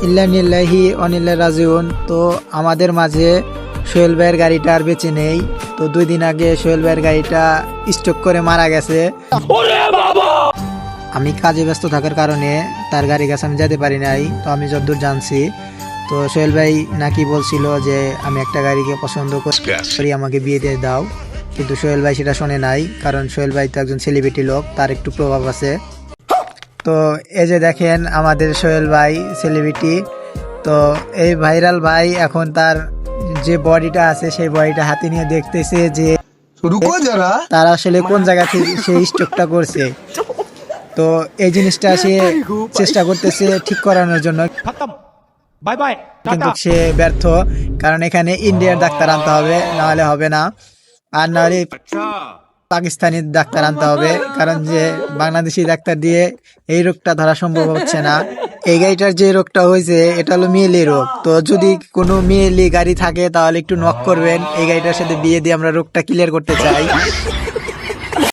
ইল্লানিল্লাহি অনিল্লা রাজিউন। তো আমাদের মাঝে সোহেল ভাইয়ের গাড়িটা আর বেঁচে নেই। তো 2 দিন আগে সোহেল ভাইয়ের গাড়িটা স্ট্রোক করে মারা গেছে। আমি কাজে ব্যস্ত থাকার কারণে তার গাড়ি কাছে আমি যেতে পারি নাই। তো আমি যতদূর জানছি, তো সোহেল ভাই নাকি বলছিল যে আমি একটা গাড়িকে পছন্দ করি, আমাকে বিয়ে দিয়ে দাও। কিন্তু সোহেল ভাই সেটা শোনে নাই, কারণ সোহেল ভাই তো একজন সেলিব্রিটি লোক, তার একটু প্রভাব আছে। তো এই যে দেখেন আমাদের সোহেল ভাই সেলিব্রিটি। তো এই ভাইরাল ভাই এখন তার যে বডিটা আছে সেই বডিটা হাতে নিয়ে দেখতেছে যে তার আসলে কোন জায়গা থেকে সেই স্ট্রোকটা করছে। তো এই জিনিসটা সে চেষ্টা করতেছে ঠিক করানোর জন্য, বাই বাই, কিন্তু সে ব্যর্থ। কারণ এখানে ইন্ডিয়ার ডাক্তার আনতে হবে, নাহলে হবে না। আর নাহলে পাকিস্তানি ডাক্তার আনতে হবে, কারণ যে বাংলাদেশি ডাক্তার দিয়ে এই রোগটা ধরা সম্ভব হচ্ছে না। এই গাড়িটার যে রোগটা হয়েছে এটা হলো মেয়েলি রোগ। তো যদি কোনো মেয়েলি গাড়ি থাকে তাহলে একটু নক করবেন, এই গাড়িটার সাথে বিয়ে দিয়ে আমরা রোগটা ক্লিয়ার করতে চাই।